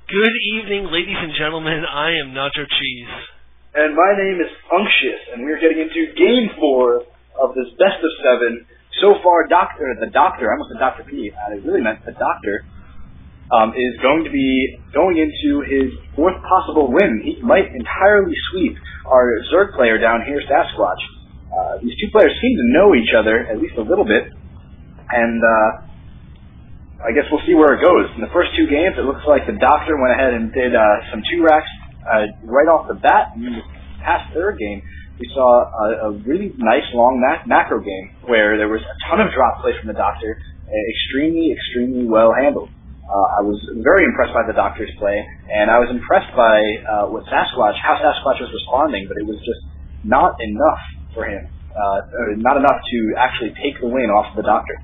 Good evening, ladies and gentlemen. I am Nacho Cheese. And my name is Unctious, and we're getting into Game 4 of this best of 7. So far, TheDoctor, I almost said Dr. P, I really meant TheDoctor, is going to be going into his fourth possible win. He might entirely sweep our Zerg player down here, Sasquatch. These two players seem to know each other, at least a little bit, and I guess we'll see where it goes. In the first two games, it looks like TheDoctor went ahead and did some 2-racks right off the bat. And in the past third game, we saw a really nice long macro game where there was a ton of drop play from TheDoctor, extremely well handled. I was very impressed by TheDoctor's play, and I was impressed by how Sasquatch was responding, but it was just not enough for him. Not enough to actually take the win off of TheDoctor.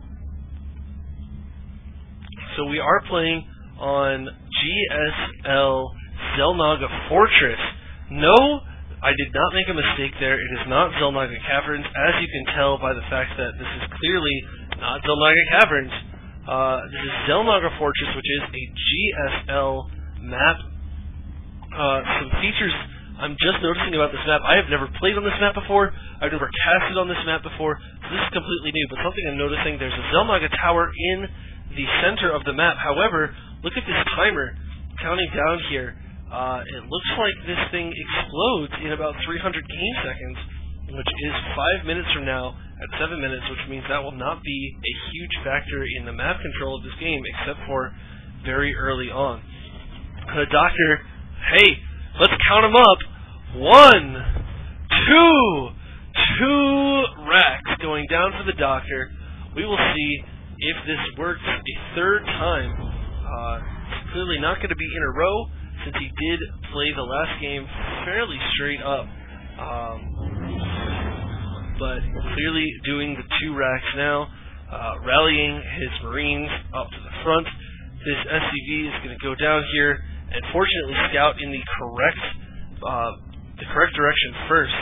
So we are playing on GSL Xel'Naga Fortress. No, I did not make a mistake there. It is not Xel'Naga Caverns, as you can tell by the fact that this is clearly not Xel'Naga Caverns. This is Xel'Naga Fortress, which is a GSL map. Some features I'm just noticing about this map. I have never played on this map before. I've never casted on this map before. So this is completely new. But something I'm noticing, there's a Xel'Naga tower in the center of the map. However, look at this timer counting down here. It looks like this thing explodes in about 300 game seconds, which is 5 minutes from now at 7 minutes, which means that will not be a huge factor in the map control of this game, except for very early on. TheDoctor, hey, let's count them up. 1, 2 racks going down for TheDoctor. We will see if this works a third time. It's clearly not going to be in a row, since he did play the last game fairly straight up. But clearly doing the 2 racks now, rallying his Marines up to the front. This SCV is going to go down here and fortunately scout in the correct direction first,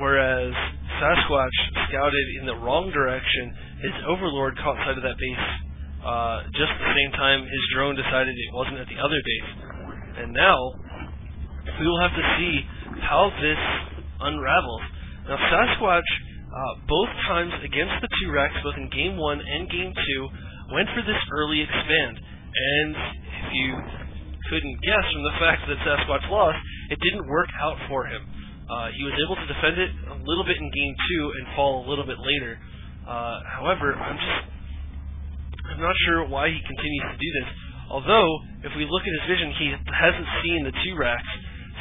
whereas Sasquatch scouted in the wrong direction. His Overlord caught sight of that base just at the same time his drone decided it wasn't at the other base. And now, we will have to see how this unravels. Now, Sasquatch, both times against the 2 racks, both in Game 1 and Game 2, went for this early expand. And if you couldn't guess from the fact that Sasquatch lost, it didn't work out for him. He was able to defend it a little bit in Game 2 and fall a little bit later. However, I'm not sure why he continues to do this. Although, if we look at his vision, he hasn't seen the 2 racks,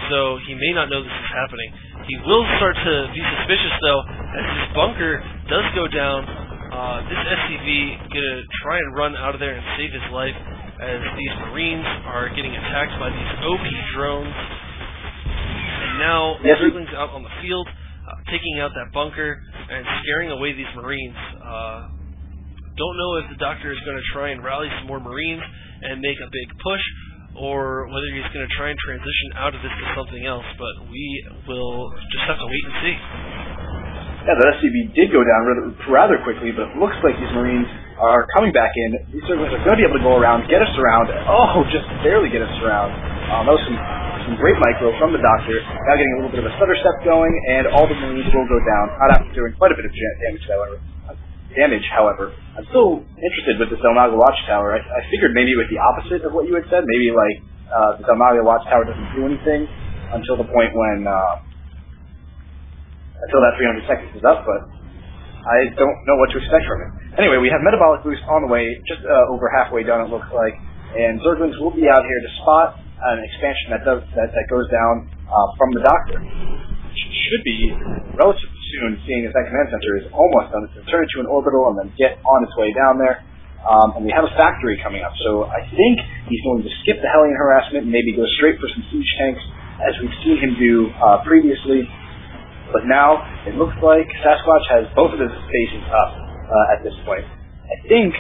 so he may not know this is happening. He will start to be suspicious, though, as his bunker does go down. This SCV gonna try and run out of there and save his life, as these Marines are getting attacked by these OP drones. And now, Zergling's out on the field, taking out that bunker and scaring away these Marines. Don't know if TheDoctor is going to try and rally some more Marines and make a big push, or whether he's going to try and transition out of this to something else, but we will just have to wait and see. Yeah, the SCV did go down rather quickly, but it looks like these Marines are coming back in. These Zerglings are going to be able to go around, get us around. Oh, just barely get us around. That was some great micro from TheDoctor. Now getting a little bit of a stutter step going, and all the Marines will go down. Not after doing quite a bit of damage, however. I'm still interested with the Xel'Naga Watchtower. I figured maybe it was the opposite of what you had said. Maybe like the Xel'Naga Watchtower doesn't do anything until the point when until that 300 seconds is up, but I don't know what to expect from it. Anyway, we have Metabolic Boost on the way, just over halfway done it looks like, and Zerglings will be out here to spot an expansion that goes down from TheDoctor. Should be relatively soon, seeing as that command center is almost done. It's going to turn into an orbital and then get on its way down there. And we have a factory coming up, so I think he's going to skip the Hellion harassment and maybe go straight for some siege tanks, as we've seen him do previously. But now, it looks like Sasquatch has both of his bases up at this point. I think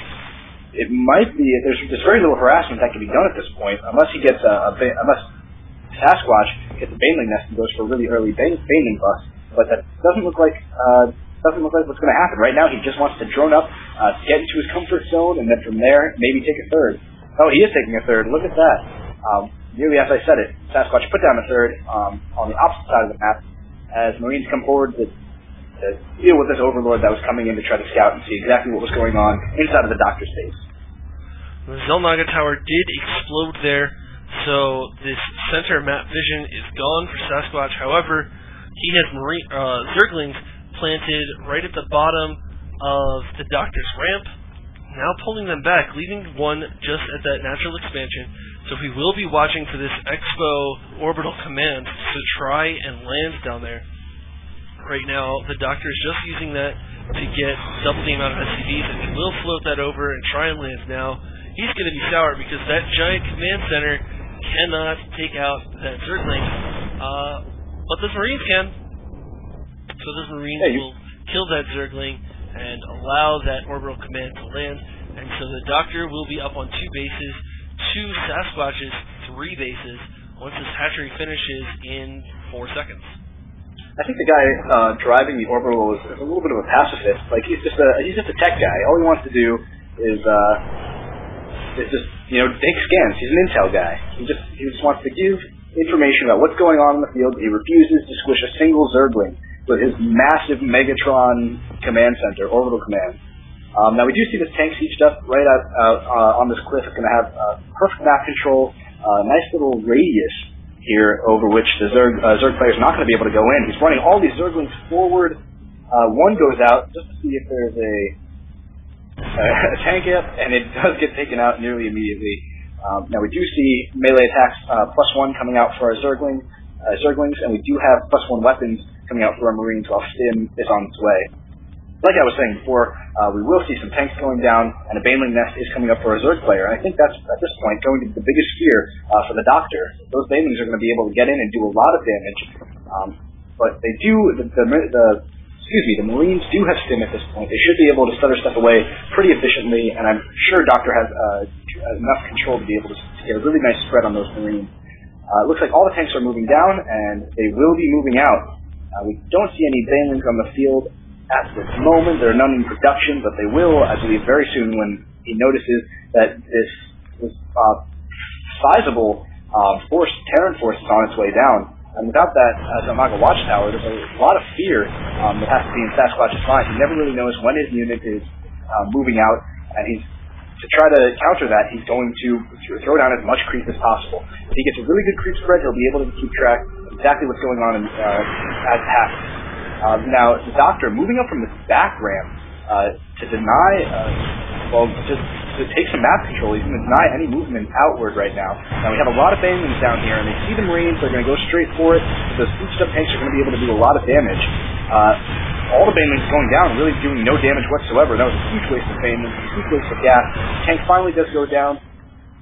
it might be, there's very little harassment that can be done at this point, unless he gets unless Sasquatch gets a Baneling nest and goes for a really early Baneling bust. But that doesn't look like what's going to happen. Right now, he just wants to drone up, get into his comfort zone, and then from there, maybe take a third. Oh, he is taking a third. Look at that. Nearly as I said it, Sasquatch put down a third on the opposite side of the map as Marines come forward to deal with this overlord that was coming in to try to scout and see exactly what was going on inside of the Doctor's base. The Zelnaga Tower did explode there, so this center map vision is gone for Sasquatch. However, he has Zerglings planted right at the bottom of the Doctor's ramp, now pulling them back, leaving one just at that natural expansion. So he will be watching for this Expo orbital command to try and land down there. Right now, the Doctor is just using that to get double the amount of SCVs, and he will float that over and try and land now. He's going to be sour because that giant command center cannot take out that Zergling, but those Marines can. So those Marines will kill that Zergling and allow that orbital command to land, and so the Doctor will be up on 2 bases, 2 Sasquatches, 3 bases, once this hatchery finishes in 4 seconds. I think the guy driving the orbital is a little bit of a pacifist. Like he's just a tech guy. All he wants to do is just take scans. He's an intel guy. He just wants to give information about what's going on in the field. He refuses to squish a single Zergling with his massive Megatron command center, orbital command. Now we do see this tank sieged up right out on this cliff. It's going to have perfect map control, nice little radius here over which the Zerg player is not going to be able to go in. He's running all these Zerglings forward. One goes out just to see if there's a tank up, and it does get taken out nearly immediately. Now we do see melee attacks +1 coming out for our Zerglings, and we do have +1 weapons coming out for our Marines while Stim is on its way. Like I was saying before, we will see some tanks going down, and a Baneling nest is coming up for a Zerg player. And I think that's, at this point, going to be the biggest fear for the Doctor. Those Banelings are going to be able to get in and do a lot of damage. But they do, the Marines do have Stim at this point. They should be able to stutter stuff away pretty efficiently, and I'm sure Doctor has enough control to be able to get a really nice spread on those Marines. It looks like all the tanks are moving down, and they will be moving out. We don't see any Banelings on the field at this moment. There are none in production, but they will, I believe, very soon when he notices that this sizable Terran force is on its way down. And without that Zelnaga watchtower, there's a lot of fear that has to be in Sasquatch's mind. He never really knows when his unit is moving out, and to try to counter that, he's going to throw down as much creep as possible. If he gets a really good creep spread, he'll be able to keep track of exactly what's going on as it happens. Now, the Doctor, moving up from the back ramp to deny, to take some map control, he's going to deny any movement outward right now. Now, we have a lot of Banelings down here, and they see the Marines, they're going to go straight for it. Those sieged up tanks are going to be able to do a lot of damage. All the Banelings going down, really doing no damage whatsoever. That was a huge waste of Banelings, a huge waste of gas. The tank finally does go down,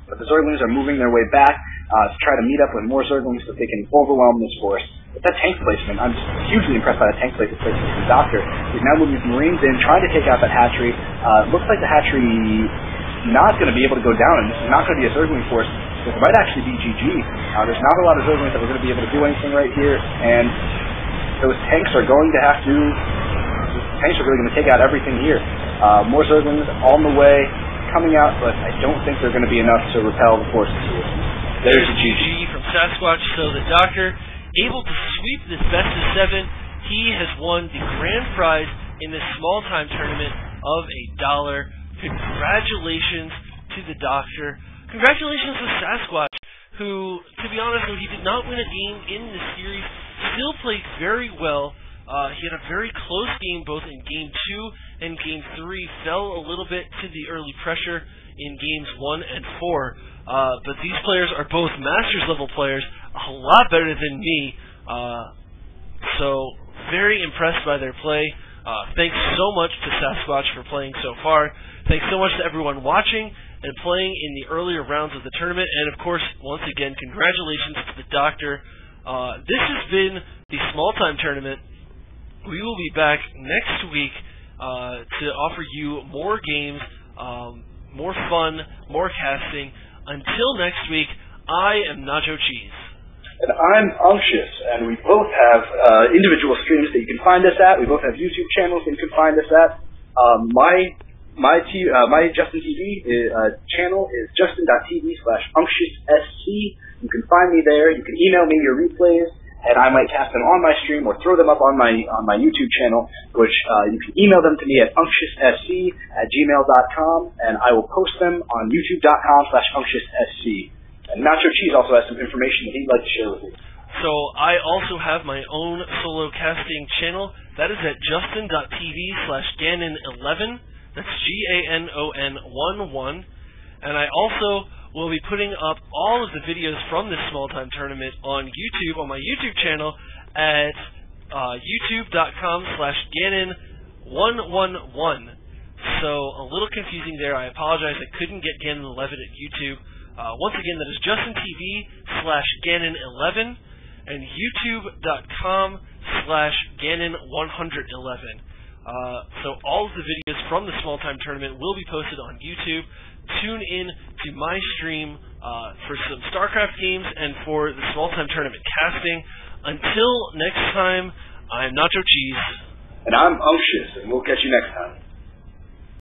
but the Zerglings are moving their way back to try to meet up with more Zerglings so they can overwhelm this force. But that tank placement, I'm just hugely impressed by the tank placement from the Doctor. He's now moving his Marines in, trying to take out that hatchery. Looks like the hatchery not going to be able to go down, and this is not going to be a Zergling force. This might actually be GG. There's not a lot of Zerglings that are going to be able to do anything right here, and those tanks are going to have to... Tanks are really going to take out everything here. More Zerglings on the way, coming out, but I don't think they're going to be enough to repel the forces here. There's a GG from Sasquatch, so the Doctor able to sweep this best of 7. He has won the grand prize in this small-time tournament of $1. Congratulations to the Doctor. Congratulations to Sasquatch, who, to be honest, though he did not win a game in this series, still played very well. He had a very close game both in Game 2 and Game 3, fell a little bit to the early pressure in Games 1 and 4. But these players are both Masters-level players, a lot better than me. So, very impressed by their play. Thanks so much to Sasquatch for playing so far. Thanks so much to everyone watching and playing in the earlier rounds of the tournament. And, of course, once again, congratulations to the Doctor. This has been the small-time tournament. We will be back next week to offer you more games, more fun, more casting. Until next week, I am Nacho Cheese. And I'm Unctious, and we both have individual streams that you can find us at. We both have YouTube channels that you can find us at. My my Justin TV channel is justin.tv/unctioussc. You can find me there. You can email me your replays, and I might cast them on my stream or throw them up on my YouTube channel, which you can email them to me at unctioussc@gmail.com, and I will post them on youtube.com/unctioussc. And Nacho Cheese also has some information that he'd like to share with you. So I also have my own solo casting channel. That is at justin.tv/Ganon11. That's GANON11. And I also will be putting up all of the videos from this small-time tournament on YouTube, on my YouTube channel, at youtube.com/Ganon111. So a little confusing there. I apologize. I couldn't get Ganon11 at YouTube. Once again, that is justin.tv/Ganon11 and youtube.com/Ganon111. So all of the videos from the small-time tournament will be posted on YouTube. Tune in to my stream for some StarCraft games and for the small-time tournament casting. Until next time, I'm Nacho Cheese. And I'm Unctious, and we'll catch you next time.